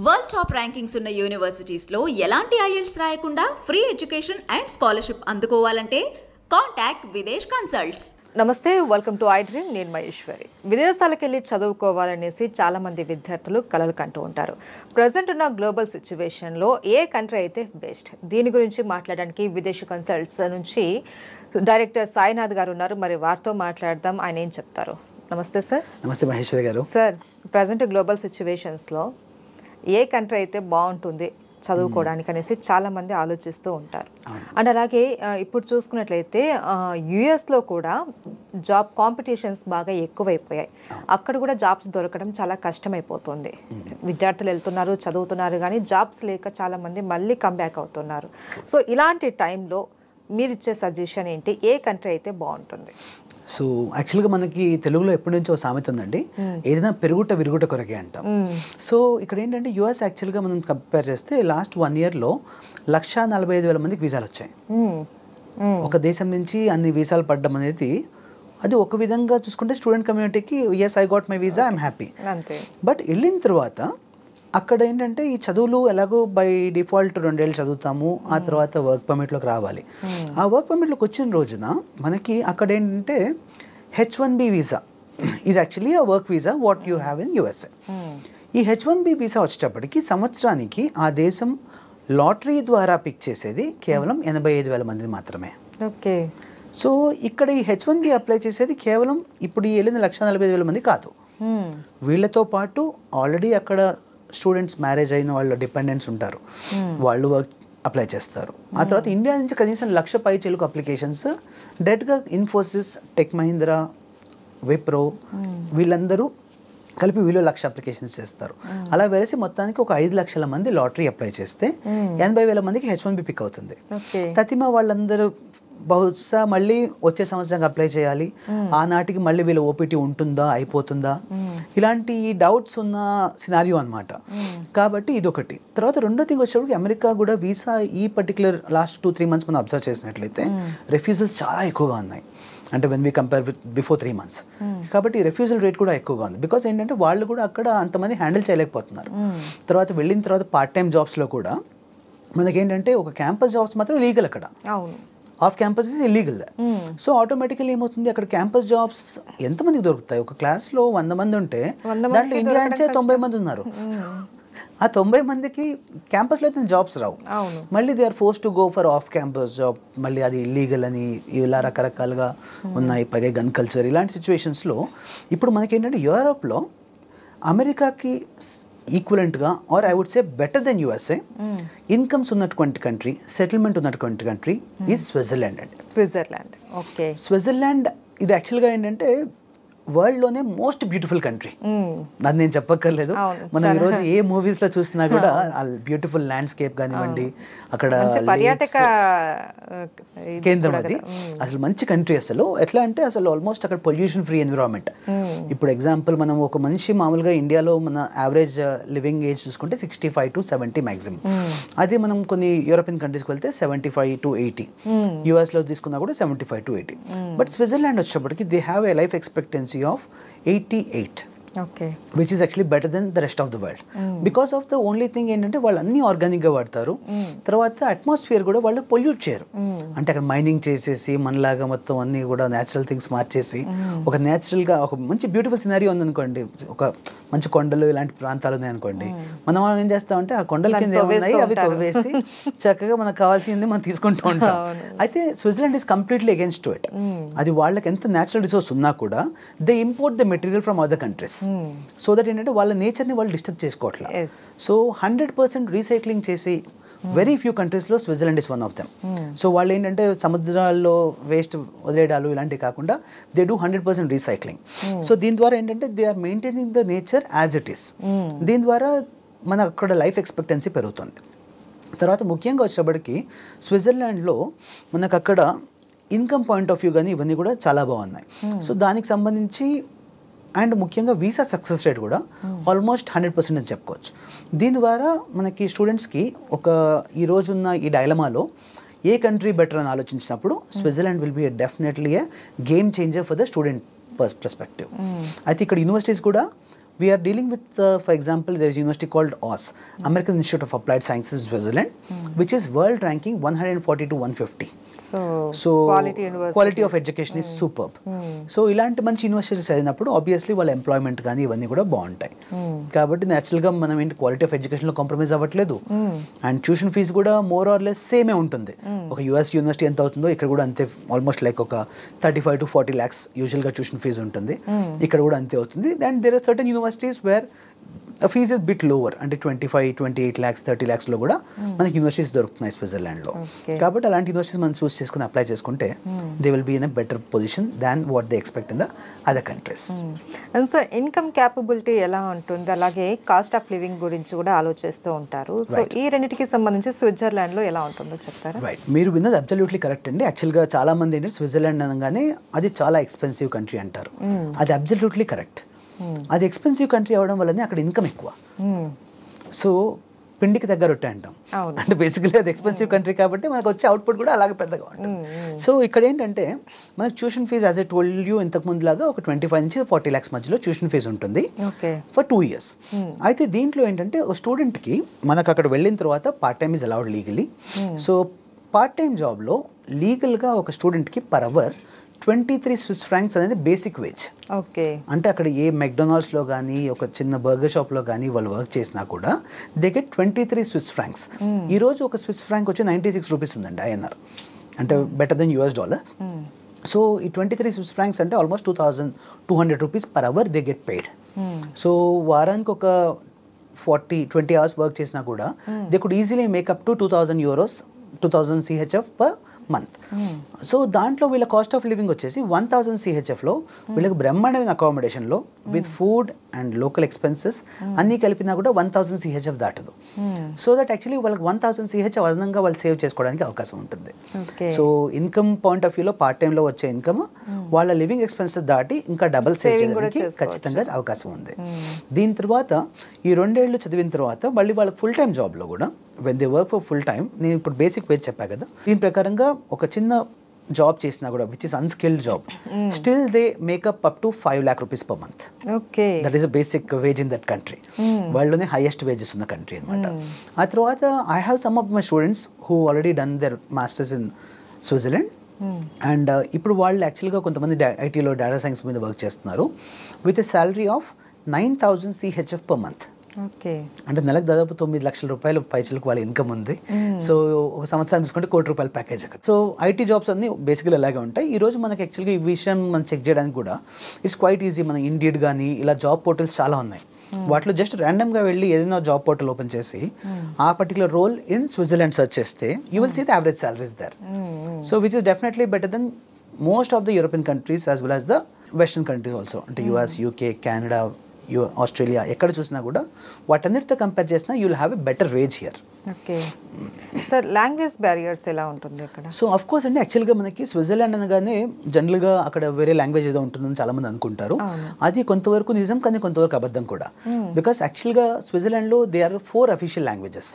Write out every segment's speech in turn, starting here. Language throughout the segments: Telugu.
వరల్డ్ టాప్ ర్యాంకింగ్స్ ఉన్న యూనివర్సిటీస్ లో ఎలాంటి ఐఎల్స్ రాయకుండా ఫ్రీ ఎడ్యుకేషన్ అండ్ స్కాలర్షిప్ అందుకోవాలంటే కాంటాక్ట్ విదేశ్ కన్సల్ట్స్. నమస్తే, వెల్కమ్ టు ఐ డ్రీమ్. నేను మహేశ్వరి. విదేశాలకు వెళ్ళి చదువుకోవాలనేసి చాలామంది విద్యార్థులు కలలు కంటూ ఉంటారు. ప్రజెంట్ ఉన్న గ్లోబల్ సిచ్యువేషన్లో ఏ కంట్రీ అయితే బెస్ట్, దీని గురించి మాట్లాడడానికి విదేశీ కన్సల్ట్స్ నుంచి డైరెక్టర్ సాయినాథ్ గారు ఉన్నారు. మరి వారితో మాట్లాడదాం, ఆయన ఏం చెప్తారు. నమస్తే సార్. నమస్తే మహేశ్వరి గారు. సార్, ప్రజెంట్ గ్లోబల్ సిచ్యువేషన్స్లో ఏ కంట్రీ అయితే బాగుంటుంది చదువుకోవడానికి అనేసి చాలామంది ఆలోచిస్తూ ఉంటారు. అండ్ అలాగే ఇప్పుడు చూసుకున్నట్లయితే యుఎస్లో కూడా జాబ్ కాంపిటీషన్స్ బాగా ఎక్కువైపోయాయి. అక్కడ కూడా జాబ్స్ దొరకడం చాలా కష్టమైపోతుంది. విద్యార్థులు వెళ్తున్నారు, చదువుతున్నారు, కానీ జాబ్స్ లేక చాలామంది మళ్ళీ కంబ్యాక్ అవుతున్నారు. సో ఇలాంటి టైంలో మీరు ఇచ్చే సజెషన్ ఏంటి? ఏ కంట్రీ అయితే బాగుంటుంది? సో యాక్చువల్గా మనకి తెలుగులో ఎప్పటి నుంచో సామెత ఉందండి, ఏదైనా పెరుగుట విరుగుట కొరకే అంటాం. సో ఇక్కడ ఏంటంటే యుఎస్ యాక్చువల్గా మనం కంపేర్ చేస్తే లాస్ట్ 1 yearలో 145,000 మందికి వీసాలు వచ్చాయి. ఒక దేశం నుంచి అన్ని వీసాలు పడ్డం అనేది అది ఒక విధంగా చూసుకుంటే స్టూడెంట్ కమ్యూనిటీకి yes I got my visa, I'm happy. But వెళ్ళిన తర్వాత అక్కడ ఏంటంటే ఈ చదువులు ఎలాగో బై డిఫాల్ట్ 2 ఏళ్ళు చదువుతాము, ఆ తర్వాత వర్క్ పర్మిట్లోకి రావాలి. ఆ వర్క్ పర్మిట్లోకి వచ్చిన రోజున మనకి అక్కడ ఏంటంటే H1B visa is actually a work visa what you have in USA. ఈ H1B వీసా వచ్చేటప్పటికి సంవత్సరానికి ఆ దేశం లాటరీ ద్వారా పిక్ చేసేది కేవలం 85,000 మంది మాత్రమే. ఓకే. సో ఇక్కడ ఈ H1B అప్లై చేసేది కేవలం ఇప్పుడు ఈ వెళ్ళిన 145,000 మంది కాదు. వీళ్ళతో పాటు ఆల్రెడీ అక్కడ స్టూడెంట్స్ మ్యారేజ్ అయిన వాళ్ళ డిపెండెంట్స్ ఉంటారు, వాళ్ళు వర్క్ అప్లై చేస్తారు. ఆ తర్వాత ఇండియా నుంచి కనీసం 1,00,000 పైచిలుకు అప్లికేషన్స్ డైరెక్ట్గా ఇన్ఫోసిస్, టెక్ మహీంద్రా, విప్రో వీళ్ళందరూ కలిపి 1,00,000 అప్లికేషన్స్ చేస్తారు. అలా వేసి మొత్తానికి ఒక 5 లక్షల మంది లాటరీ అప్లై చేస్తే 80,000 మందికి H1B పిక్ అవుతుంది. తతిమా వాళ్ళందరూ బహుశా మళ్ళీ వచ్చే సంవత్సరానికి అప్లై చేయాలి, ఆనాటికి మళ్ళీ వీళ్ళ ఓపీటీ ఉంటుందా, అయిపోతుందా, ఇలాంటి డౌట్స్ ఉన్న సినారియో అనమాట. కాబట్టి ఇదొకటి. తర్వాత రెండో థింగ్ వచ్చేటప్పుడు అమెరికా కూడా వీసా ఈ పర్టికులర్ లాస్ట్ 2-3 months మనం అబ్జర్వ్ చేసినట్లయితే రిఫ్యూజల్స్ చాలా ఎక్కువగా ఉన్నాయి. అంటే when we compare with before 3 months. కాబట్టి రిఫ్యూజల్ రేట్ కూడా ఎక్కువగా ఉంది. బికాస్ ఏంటంటే వాళ్ళు కూడా అక్కడ అంతమంది హ్యాండిల్ చేయలేకపోతున్నారు. తర్వాత వెళ్ళిన తర్వాత పార్ట్ టైం జాబ్స్లో కూడా మనకేంటంటే ఒక క్యాంపస్ జాబ్స్ మాత్రం లీగల్, అక్కడ off campus is illegal. So automatically ఏమవుతుంది, అక్కడ క్యాంపస్ జాబ్స్ ఎంతమందికి దొరుకుతాయి? ఒక క్లాస్లో 100 మంది ఉంటే దాంట్లో ఇండియా నుంచే 90 మంది ఉన్నారు. ఆ 90 మందికి క్యాంపస్లో అయితే జాబ్స్ రావు. మళ్ళీ they are forced to go for off campus job. మళ్ళీ అది ఇల్లీగల్ అని ఇలా రకరకాలుగా ఉన్నాయి. పైగా గన్ కల్చర్, ఇలాంటి సిచ్యువేషన్స్లో ఇప్పుడు మనకేంటంటే యూరోప్లో అమెరికాకి ఈక్వలెంట్గా or I would say better than USA incomes ఉన్నటువంటి కంట్రీ, సెటిల్మెంట్ ఉన్నటువంటి కంట్రీ ఈజ్ స్విట్జర్లాండ్ అండి. స్విట్జర్లాండ్. ఓకే. స్విట్జర్లాండ్ ఇది యాక్చువల్గా ఏంటంటే వరల్డ్లోనే మోస్ట్ బ్యూటిఫుల్ కంట్రీ. అది నేను చెప్పక్కర్లేదు. మనం ఈరోజు ఏ మూవీస్లో చూసినా కూడా బ్యూటిఫుల్ ల్యాండ్స్కేప్ కానివ్వండి, అక్కడ పర్యాటక కేంద్రం అది. అసలు మంచి కంట్రీ. అసలు ఎట్లా అంటే అసలు ఆల్మోస్ట్ అక్కడ పొల్యూషన్ ఫ్రీ ఎన్విరాన్మెంట్. ఇప్పుడు ఎగ్జాంపుల్ మనం ఒక మనిషి మామూలుగా ఇండియాలో మన యావరేజ్ లివింగ్ ఏజ్ చూసుకుంటే 65 to 70 మ్యాక్సిమం. అదే మనం కొన్ని యూరోపియన్ కంట్రీస్కి వెళ్తే 75 to 80. యుఎస్లో తీసుకున్నా కూడా 75 to 80. బట్ స్విట్జర్లాండ్ వచ్చేప్పటికి they have a life expectancy of 88. Okay. Which is actually better than the rest of the world. Because of the only thing ఏంటంటే వాళ్ళు అన్ని ఆర్గానిక్గా వాడతారు. తర్వాత అట్మాస్ఫియర్ కూడా వాళ్ళు పొల్యూట్ చేయరు. అంటే అక్కడ మైనింగ్ చేసేసి మనలాగా మొత్తం అన్ని కూడా న్యాచురల్ థింగ్స్ మార్చేసి ఒక న్యాచురల్గా ఒక మంచి బ్యూటిఫుల్ సినారియో ఉందనుకోండి, ఒక మంచి కొండలు ఇలాంటి ప్రాంతాలు ఉన్నాయి అనుకోండి, మనం ఏం చేస్తామంటే ఆ కొండల కింద ఏమున్నాయి అవి తవ్వేసి చక్కగా మనకు కావాల్సింది మనం తీసుకుంటూ ఉంటాం. అయితే Switzerland is completely against to it. అది వాళ్ళకి ఎంత న్యాచురల్ రిసోర్స్ ఉన్నా కూడా they import the material from other countries. So that ఏంటంటే వాళ్ళ నేచర్ని వాళ్ళు డిస్టర్బ్ చేసుకోవట్లేదు. సో 100% రీసైక్లింగ్ చేసి వెరీ ఫ్యూ కంట్రీస్లో Switzerland is one of them. So వాళ్ళు ఏంటంటే సముద్రాల్లో వేస్ట్ వదిలేయడాలు ఇలాంటివి కాకుండా దే డూ 100% రీసైక్లింగ్. సో దీని ద్వారా ఏంటంటే they are maintaining the nature as it is. దీని ద్వారా మనకు అక్కడ లైఫ్ ఎక్స్పెక్టెన్సీ పెరుగుతుంది. తర్వాత ముఖ్యంగా వచ్చేటప్పటికి స్విట్జర్లాండ్లో మనకు అక్కడ ఇన్కమ్ పాయింట్ ఆఫ్ వ్యూ కానీ ఇవన్నీ కూడా చాలా బాగున్నాయి. సో దానికి సంబంధించి అండ్ ముఖ్యంగా వీసా సక్సెస్ రేట్ కూడా ఆల్మోస్ట్ 100% అని చెప్పుకోవచ్చు. దీని ద్వారా మనకి స్టూడెంట్స్కి ఒక ఈ రోజున్న ఈ డైలమాలో ఏ కంట్రీ బెటర్ అని ఆలోచించినప్పుడు Switzerland will be definitely a game changer for the student perspective. అయితే ఇక్కడ యూనివర్సిటీస్ కూడా we're dealing with for example there is university called AAS, American Institute of Applied Sciences Switzerland, which is world ranking 140 to 150. So quality of education is superb. సో ఇలాంటి మంచి యూనివర్సిటీస్ చదివినప్పుడు ఆబ్వియస్లీ వాళ్ళ ఎంప్లాయ్మెంట్ కానీ ఇవన్నీ కూడా బాగుంటాయి. కాబట్టి న్యాచురల్గా మనం ఏంటి క్వాలిటీ ఆఫ్ ఎడ్యుకేషన్లో కాంప్రమైజ్ అవ్వట్లేదు. అండ్ ట్యూషన్ ఫీజు కూడా మోర్ ఆర్ లెస్ సేమే ఉంటుంది. ఒక యూఎస్ యూనివర్సిటీ ఎంత అవుతుందో ఇక్కడ కూడా అంతే, ఆల్మోస్ట్ లైక్ ఒక 35 to 40 lakhs యూజువల్గా ట్యూషన్ ఫీజు ఉంటుంది. ఇక్కడ కూడా అంతే అవుతుంది. And there are certain universities where fees is bit lower, అంటే 25, 28 lakhs, 30 lakhs లో కూడా మనకి యూనివర్సిటీస్ దొరుకుతున్నాయి స్విట్జర్లాండ్లో. కాబట్టి అలాంటి యూనివర్సిటీస్ మనం చూస్ చేసుకుని అప్లై చేసుకుంటే they will be in a better position than what they expect in the other countries. And sir income capability ఎలా ఉంటుంది, అలాగే కాస్ట్ ఆఫ్ లివింగ్ గురించి కూడా ఆలోచిస్తూ ఉంటారు. సో ఈ రెండింటికి సంబంధించి స్విట్జర్లాండ్లో ఎలా ఉంటుందో చెప్తారా? రైట్, మీరు విన్నది అబ్సల్యూట్లీ కరెక్ట్ అండి. యాక్చువల్గా చాలా మంది ఏంటంటే స్విట్జర్లాండ్ అనగానే అది చాలా ఎక్స్పెన్సివ్ కంట్రీ అంటారు. అది అబ్సల్యూట్లీ కరెక్ట్. అది ఎక్స్పెన్సివ్ కంట్రీ అవ్వడం వల్లనే అక్కడ ఇన్కమ్ ఎక్కువ. సో పిండికి దగ్గర రొట్టె అంటాం. అంటే బేసికలీ అది ఎక్స్పెన్సివ్ కంట్రీ కాబట్టి మనకు వచ్చే అవుట్పుట్ కూడా అలాగే పెద్దగా ఉంటుంది. సో ఇక్కడ ఏంటంటే మనకు tuition fee as a told you ఇంతకు ముందులాగా ఒక 25 నుంచి 40 lakhs మధ్యలో ట్యూషన్ ఫీజ్ ఉంటుంది ఫర్ 2 years. అయితే దీంట్లో ఏంటంటే ఒక స్టూడెంట్కి మనకు అక్కడ వెళ్ళిన తర్వాత part time is allowed legally. So part time జాబ్లో లీగల్గా ఒక స్టూడెంట్కి పర్ అవర్ 23 Swiss francs అనేది బేసిక్ వేజ్. ఓకే, అంటే అక్కడ ఏ మెక్డొనాల్డ్స్లో కానీ ఒక చిన్న బర్గర్ షాప్లో కానీ వాళ్ళు వర్క్ చేసినా కూడా దే గెట్ 23 Swiss francs. ఈరోజు ఒక స్విస్ ఫ్రాంక్ వచ్చి 96 రూపీస్ ఉందండి INR, అంటే బెటర్ దెన్ $. సో ఈ 23 Swiss francs అంటే almost 2,200 rupees per hour they get paid. So వారానికి ఒక 20 hours వర్క్ చేసినా కూడా they could easily make up to 2,000 euros, 2,000 CHF per month. So దాంట్లో వీళ్ళ కాస్ట్ ఆఫ్ లివింగ్ వచ్చేసి 1,000 CHFలో వీళ్ళకి బ్రహ్మాండమైన అకామిడేషన్లో with food and local expenses అన్నీ కలిపినా కూడా 1,000 CHF దాటదు. సో దట్ యాక్చువల్లీ వాళ్ళకి 1,000 CHF అదనంగా వాళ్ళు సేవ్ చేసుకోవడానికి అవకాశం ఉంటుంది. సో ఇన్కమ్ పాయింట్ ఆఫ్ వ్యూలో పార్ట్ టైంలో వచ్చే ఇన్కమ్ వాళ్ళ లివింగ్ ఎక్స్పెన్సెస్ దాటి ఇంకా డబల్ సేవ్ చేయడానికి ఖచ్చితంగా అవకాశం ఉంది. దీని తర్వాత ఈ 2 ఏళ్ళు చదివిన తర్వాత మళ్ళీ వాళ్ళకి ఫుల్ టైం జాబ్లో కూడా when they work for full time, నేను ఇప్పుడు బేసిక్ వేజ్ చెప్పా కదా, దీని ప్రకారంగా ఒక చిన్న జాబ్ చేసినా కూడా which is unskilled job, still they make up to 5 lakh rupees per month. Okay, that is a basic wage in that country. వరల్డ్లోనే హైయెస్ట్ వేజెస్ ఉన్న కంట్రీ అనమాట. ఆ తర్వాత I have some of my students who already done their masters in Switzerland. And ఇప్పుడు వాళ్ళు యాక్చువల్గా కొంతమంది ఐటీలో డేటా సైన్స్ మీద వర్క్ చేస్తున్నారు with a salary of 9,000 CHF per month. Okay, అంటే నెలకు దాదాపు 9 లక్షల రూపాయలు పైసలకు వాళ్ళ ఇన్కమ్ ఉంది. సో ఒక సంవత్సరం చూసుకుంటే ₹1 కోటి ప్యాకేజ్ అక్కడ. సో ఐటీ జాబ్స్ అన్ని బేసికలీ అలాగే ఉంటాయి. ఈ రోజు మనకి యాక్చువల్గా ఈ విషయం మనం చెక్ చేయడానికి కూడా ఇట్స్ క్వైట్ ఈజీ. మన ఇండియడ్ కానీ ఇలా జాబ్ పోర్టల్స్ చాలా ఉన్నాయి. వాటిలో జస్ట్ ర్యాండమ్గా వెళ్ళి ఏదైనా జాబ్ పోర్టల్ ఓపెన్ చేసి ఆ particular role in Switzerland search చేస్తే you will see the average salaries there. So which is definitely better than most of the European countries as well as the western countries also. అంటే US, UK, కెనడా, ఆస్ట్రేలియా ఎక్కడ చూసినా కూడా వాటన్నిటితో కంపేర్ చేసినా you will have a better wage here. Okay sir, language barriers ఎలా ఉంటుంది అక్కడ? సో ఆఫ్ కోర్స్ అండి, యాక్చువల్గా మనకి స్విట్జర్లాండ్ అనగానే జనరల్గా అక్కడ వేరే లాంగ్వేజ్ ఏదో ఉంటుందని చాలామంది అనుకుంటారు. అది కొంతవరకు నిజం కానీ కొంతవరకు అబద్ధం కూడా. బికాస్ యాక్చువల్గా స్విట్జర్లాండ్లో they are 4 official languages: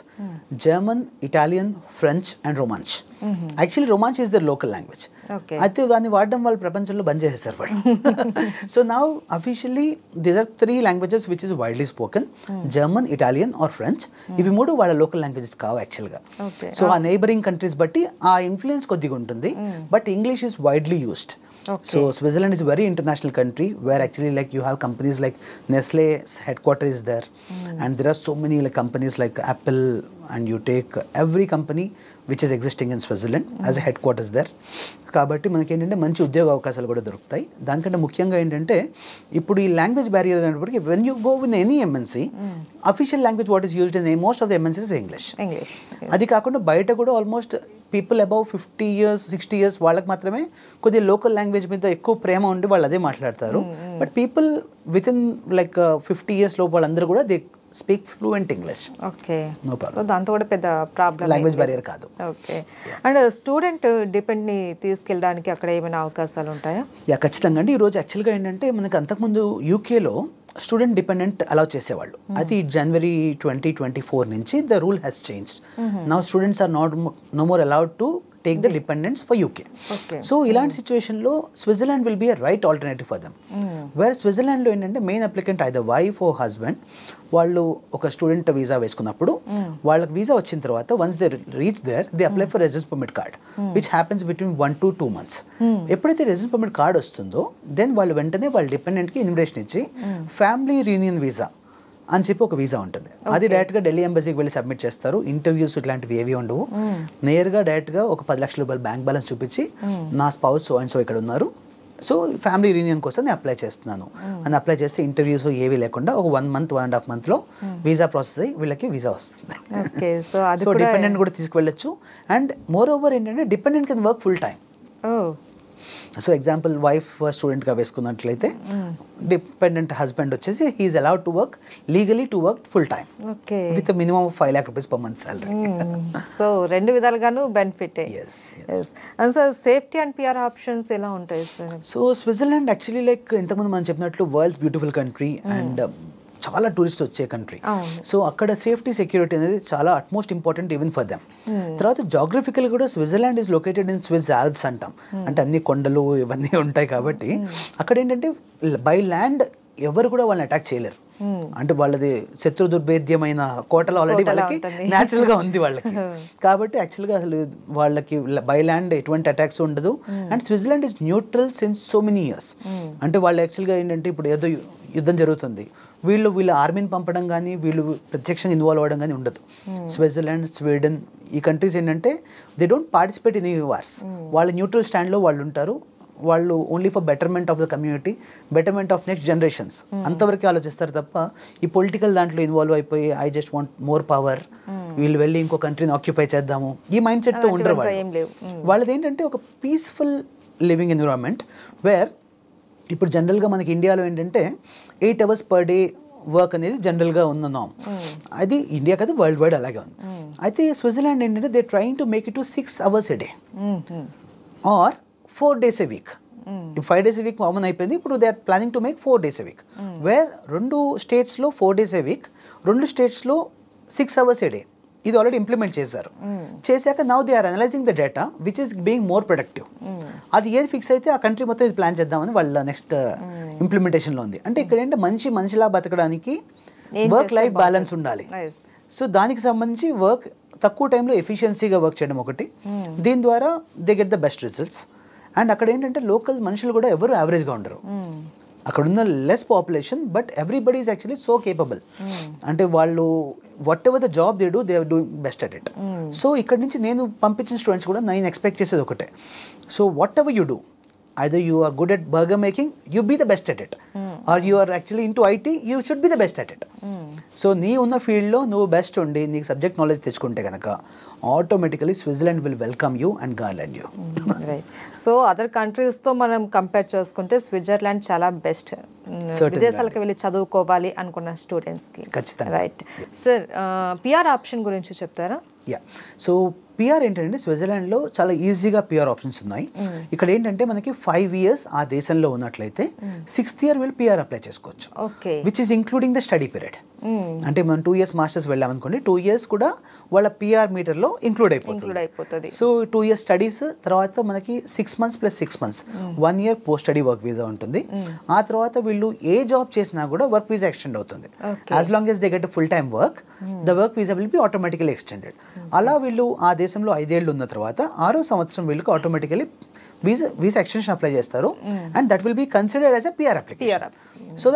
German, Italian, French and Romansh. Actually Romansh is their local language. అయితే దాన్ని వాడడం వాళ్ళు ప్రపంచంలో బంద్ చేసేస్తారు వాళ్ళు. So now officially these are 3 languages which is widely spoken: German, Italian or French. ఇవి 3 వాళ్ళ లోకల్ లాంగ్వేజెస్ కావు యాక్చువల్గా. సో ఆ నైబరింగ్ కంట్రీస్ బట్టి ఆ ఇన్ఫ్లుయెన్స్ కొద్దిగా ఉంటుంది, but English is widely used. So Switzerland is a very international country where actually like you have companies like Nestle's headquarters is there, and there are so many like companies like Apple, and you take every company which is existing in Switzerland as a headquarters there. కాబట్టి మనకి ఏంటంటే మంచి ఉద్యోగ అవకాశాలు కూడా దొరుకుతాయి. దానికంటే ముఖ్యంగా ఏంటంటే ఇప్పుడు ఈ లాంగ్వేజ్ బ్యారియర్ అనేటప్పటికి when you go win any MNC, official language what is used in most of the MNCs English. అది కాకుండా బయట కూడా almost people above 50 years, 60 years వాళ్ళకి మాత్రమే కొద్దిగా లోకల్ లాంగ్వేజ్ మీద ఎక్కువ ప్రేమ ఉండి వాళ్ళు అదే మాట్లాడతారు. But people with in like 50 years లోపు వాళ్ళందరూ కూడా they speak fluent English. Okay, so దాంతో కూడా పెద్ద ప్రాబ్లం, లాంగ్వేజ్ బ్యారియర్ కాదు. ఓకే, అండ్ స్టూడెంట్ డిపెండ్ని తీసుకెళ్ళడానికి అక్కడ ఏమైనా అవకాశాలు ఉంటాయా? యా, ఖచ్చితంగా అండి. ఈరోజు యాక్చువల్గా ఏంటంటే మనకి అంతకుముందు యూకేలో స్టూడెంట్ డిపెండెంట్ అలౌ చేసేవాళ్ళు. అది January 2024 నుంచి the rule has changed. Now students are no more allowed to take the dependents for UK. So ఇలాంటి సిచ్యువేషన్లో Switzerland will be a right alternative for them. Where స్విట్జర్లాండ్లో ఏంటంటే main applicant either wife or husband వాళ్ళు ఒక స్టూడెంట్ వీసా వేసుకున్నప్పుడు వాళ్ళకి వీసా వచ్చిన తర్వాత once they reach there they apply for residence permit card which happens between 1 to 2 months. ఎప్పుడైతే రెసిడెన్స్ పర్మిట్ కార్డ్ వస్తుందో దెన్ వాళ్ళు వెంటనే వాళ్ళ డిపెండెంట్కి ఇన్విటేషన్ ఇచ్చి ఫ్యామిలీ రీయూనియన్ వీసా అని చెప్పి ఒక వీసా ఉంటుంది. అది డైరెక్ట్గా ఢిల్లీ ఎంబసీకి వెళ్ళి సబ్మిట్ చేస్తారు. ఇంటర్వ్యూస్ ఇట్లాంటివి ఏవి ఉండవు. నేరుగా డైరెక్ట్గా ఒక 10 లక్షల రూపాయలు బ్యాంక్ బ్యాలెన్స్ చూపించి నా స్పౌస్ సో అండ్ సో ఇక్కడ ఉన్నారు, సో ఫ్యామిలీ రీయూనియన్ కోసం నేను అప్లై చేస్తున్నాను అని అప్లై చేస్తే ఇంటర్వ్యూస్ ఏవి లేకుండా ఒక 1 month 1.5 monthలో వీసా ప్రాసెస్ అయ్యి వీళ్ళకి వీసా వస్తుంది. సో డిపెండెంట్ కూడా తీసుకువెళ్ళచ్చు. అండ్ మోర్ ఓవర్ ఏంటంటే dependent can work full time. So example wife స్టూడెంట్గా వేసుకున్నట్లయితే డిపెండెంట్ హస్బెండ్ వచ్చేసి he is allowed to work legally to work full time with minimum of 5 lakh rupees per month salary. సో రెండు విధాలుగాను బెనిఫిట్. And sir safety and PR options ఎలా ఉంటాయి sir? So Switzerland actually like ఇంతకుముందు మనం చెప్పినట్లు వరల్డ్స్ బ్యూటిఫుల్ కంట్రీ అండ్ చాలా టూరిస్ట్ వచ్చే కంట్రీ. సో అక్కడ సేఫ్టీ సెక్యూరిటీ అనేది చాలా utmost important even for them. తర్వాత జాగ్రఫికల్ కూడా Switzerland is located in Swiss Alps అంటాం, అంటే అన్ని కొండలు ఇవన్నీ ఉంటాయి కాబట్టి అక్కడ ఏంటంటే బై ల్యాండ్ ఎవరు కూడా వాళ్ళని అటాక్ చేయలేరు. అంటే వాళ్ళది శత్రు దుర్భేద్యమైన కోటలు ఆల్రెడీ వాళ్ళకి న్యాచురల్ గా ఉంది వాళ్ళకి. కాబట్టి యాక్చువల్గా అసలు వాళ్ళకి బై ల్యాండ్ ఎటువంటి అటాక్స్ ఉండదు. And Switzerland is neutral since so many years. అంటే వాళ్ళు యాక్చువల్గా ఏంటంటే ఇప్పుడు ఏదో యుద్ధం జరుగుతుంది, వీళ్ళ ఆర్మీని పంపడం కానీ వీళ్ళు ప్రత్యక్షంగా ఇన్వాల్వ్ అవ్వడం కానీ ఉండదు. స్విట్జర్లాండ్, స్వీడన్ ఈ కంట్రీస్ ఏంటంటే దే డోంట్ పార్టిసిపేట్ ఇన్ ఈ వార్స్. వాళ్ళ న్యూట్రల్ స్టాండ్లో వాళ్ళు ఉంటారు. వాళ్ళు only for betterment of the community, betterment of next generations అంతవరకు ఆలోచిస్తారు తప్ప ఈ పొలిటికల్ దాంట్లో ఇన్వాల్వ్ అయిపోయి I just want more power, వీళ్ళు వెళ్ళి ఇంకో కంట్రీని ఆక్యుపై చేద్దాము ఈ మైండ్ సెట్తో ఉండరు వాళ్ళు. వాళ్ళది ఏంటంటే ఒక పీస్ఫుల్ లివింగ్ ఎన్విరాన్మెంట్ వేర్ ఇప్పుడు జనరల్గా మనకి ఇండియాలో ఏంటంటే 8 hours per day వర్క్ అనేది జనరల్గా ఉన్న నామ్. అది ఇండియా కాదు వరల్డ్ వైడ్ అలాగే ఉంది. అయితే స్విట్జర్లాండ్ ఏంటంటే they trying to make it to 6 hours a day or 4 days a week. ఇప్పుడు 5 days a week కామన్ అయిపోయింది. ఇప్పుడు they are planning to make 4 days a week where 2 స్టేట్స్లో 4 days a week, 2 స్టేట్స్లో 6 hours a day. ఇది ఆల్రెడీ ఇంప్లిమెంట్ చేశారు. చేశాక now they are analysing the data which is being more productive. అది ఏది ఫిక్స్ అయితే ఆ కంట్రీ మొత్తం ఇది ప్లాన్ చేద్దామని వాళ్ళ నెక్స్ట్ ఇంప్లిమెంటేషన్లో ఉంది. అంటే ఇక్కడ ఏంటంటే మనిషిలా బతకడానికి వర్క్ లైఫ్ బ్యాలెన్స్ ఉండాలి. సో దానికి సంబంధించి వర్క్ తక్కువ టైంలో ఎఫిషియన్సీగా వర్క్ చేయడం ఒకటి. దీని ద్వారా they get the best results. And అక్కడ ఏంటంటే లోకల్ మనుషులు కూడా ఎవరు యావరేజ్గా ఉండరు. అక్కడ ఉన్న less population but everybody is actually so capable. అంటే వాళ్ళు whatever the job they do they are doing best at it. So ఇక్కడ నుంచి నేను పంపించిన స్టూడెంట్స్ కూడా నేను ఎక్స్పెక్ట్ చేసేది ఒకటే, so what ever you do either you are good at burger making, you be the best at it, or you are actually into IT, you should be the best at it. So నీ ఉన్న ఫీల్డ్లో నువ్వు బెస్ట్ ఉండి నీకు సబ్జెక్ట్ నాలెడ్జ్ తెచ్చుకుంటే కనుక automatically Switzerland will welcome you and garland you. Right. So other కంట్రీస్తో మనం కంపేర్ చేసుకుంటే స్విట్జర్లాండ్ చాలా బెస్ట్ విదేశాలకు వెళ్ళి చదువుకోవాలి అనుకున్న స్టూడెంట్స్కి. ఖచ్చితంగా. రైట్ సార్, పిఆర్ ఆప్షన్ గురించి చెప్తారా? యా. సో పిఆర్ ఏంటంటే స్విట్జర్లాండ్లో చాలా ఈజీగా పిఆర్ ఆప్షన్స్ ఉన్నాయి. ఇక్కడ ఏంటంటే మనకి 5 years ఆ దేశంలో ఉన్నట్లయితే 6th year వీళ్ళు పిఆర్ అప్లై చేసుకోవచ్చు, which is including the study period. అంటే మనం 2 years మాస్టర్స్ వెళ్ళామనుకోండి, 2 years కూడా వాళ్ళ పిఆర్ మీటర్లో ఇంక్లూడ్ అయిపోతుంది. సో 2 years స్టడీస్ తర్వాత మనకి 6 months + 6 months 1 year post study work visa ఉంటుంది. ఆ తర్వాత వీళ్ళు ఏ జాబ్ చేసినా కూడా వర్క్ వీసా ఎక్స్టెండ్ అవుతుంది. As long as they get full time work, the work visa will be automatically extended. అలా వీళ్ళు ఆ దేశంలో 5 ఏళ్ళు ఉన్న తర్వాత 6వ సంవత్సరం వీళ్ళకి ఆటోమేటికలీ వీసా ఎక్స్టెన్షన్ అప్లై చేస్తారు. And that will be considered as a PR application. So